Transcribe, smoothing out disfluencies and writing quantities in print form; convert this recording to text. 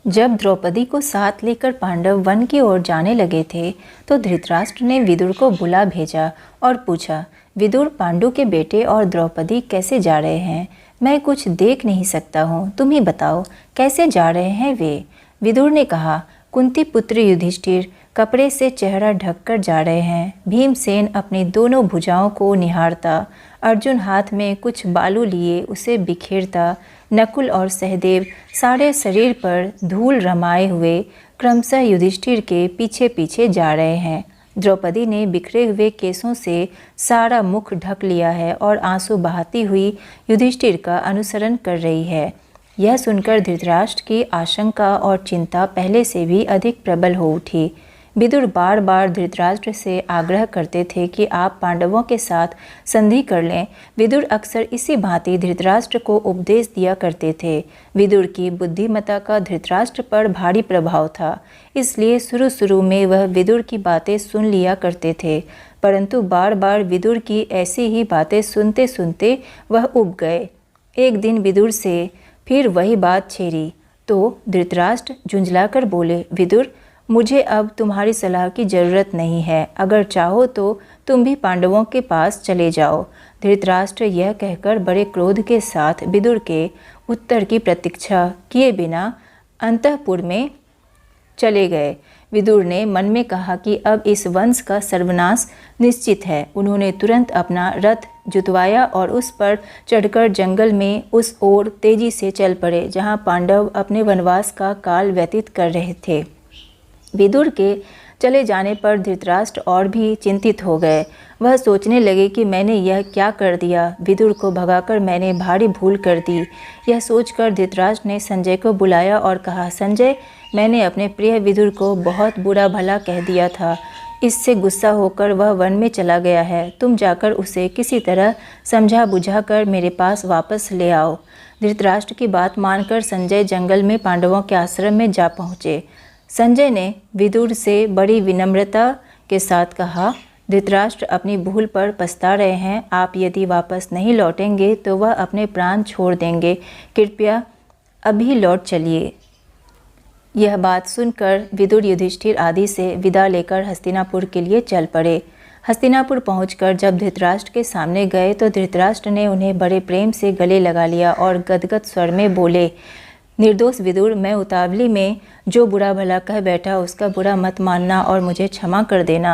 जब द्रौपदी को साथ लेकर पांडव वन की ओर जाने लगे थे तो धृतराष्ट्र ने विदुर को बुला भेजा और पूछा, विदुर, पांडु के बेटे और द्रौपदी कैसे जा रहे हैं? मैं कुछ देख नहीं सकता हूँ, तुम ही बताओ कैसे जा रहे हैं वे? विदुर ने कहा, कुंती पुत्र युधिष्ठिर कपड़े से चेहरा ढककर जा रहे हैं। भीमसेन अपनी दोनों भुजाओं को निहारता, अर्जुन हाथ में कुछ बालू लिए उसे बिखेरता, नकुल और सहदेव सारे शरीर पर धूल रमाए हुए क्रमशः युधिष्ठिर के पीछे पीछे जा रहे हैं। द्रौपदी ने बिखरे हुए केसों से सारा मुख ढक लिया है और आंसू बहाती हुई युधिष्ठिर का अनुसरण कर रही है। यह सुनकर धृतराष्ट्र की आशंका और चिंता पहले से भी अधिक प्रबल हो उठी। विदुर बार बार धृतराष्ट्र से आग्रह करते थे कि आप पांडवों के साथ संधि कर लें। विदुर अक्सर इसी भांति धृतराष्ट्र को उपदेश दिया करते थे। विदुर की बुद्धिमत्ता का धृतराष्ट्र पर भारी प्रभाव था, इसलिए शुरू शुरू में वह विदुर की बातें सुन लिया करते थे, परंतु बार बार विदुर की ऐसी ही बातें सुनते सुनते वह उब गए। एक दिन विदुर से फिर वही बात छेड़ी तो धृतराष्ट्र झुंझलाकर बोले, विदुर, मुझे अब तुम्हारी सलाह की ज़रूरत नहीं है। अगर चाहो तो तुम भी पांडवों के पास चले जाओ। धृतराष्ट्र यह कहकर बड़े क्रोध के साथ विदुर के उत्तर की प्रतीक्षा किए बिना अंतःपुर में चले गए। विदुर ने मन में कहा कि अब इस वंश का सर्वनाश निश्चित है। उन्होंने तुरंत अपना रथ जुतवाया और उस पर चढ़कर जंगल में उस ओर तेजी से चल पड़े जहाँ पांडव अपने वनवास का काल व्यतीत कर रहे थे। विदुर के चले जाने पर धृतराष्ट्र और भी चिंतित हो गए। वह सोचने लगे कि मैंने यह क्या कर दिया, विदुर को भगाकर मैंने भारी भूल कर दी। यह सोचकर धृतराष्ट्र ने संजय को बुलाया और कहा, संजय, मैंने अपने प्रिय विदुर को बहुत बुरा भला कह दिया था। इससे गुस्सा होकर वह वन में चला गया है। तुम जाकर उसे किसी तरह समझा बुझा कर मेरे पास वापस ले आओ। धृतराष्ट्र की बात मानकर संजय जंगल में पांडवों के आश्रम में जा पहुँचे। संजय ने विदुर से बड़ी विनम्रता के साथ कहा, धृतराष्ट्र अपनी भूल पर पछता रहे हैं। आप यदि वापस नहीं लौटेंगे तो वह अपने प्राण छोड़ देंगे। कृपया अभी लौट चलिए। यह बात सुनकर विदुर युधिष्ठिर आदि से विदा लेकर हस्तिनापुर के लिए चल पड़े। हस्तिनापुर पहुंचकर जब धृतराष्ट्र के सामने गए तो धृतराष्ट्र ने उन्हें बड़े प्रेम से गले लगा लिया और गदगद स्वर में बोले, निर्दोष विदुर, मैं उतावली में जो बुरा भला कह बैठा उसका बुरा मत मानना और मुझे क्षमा कर देना।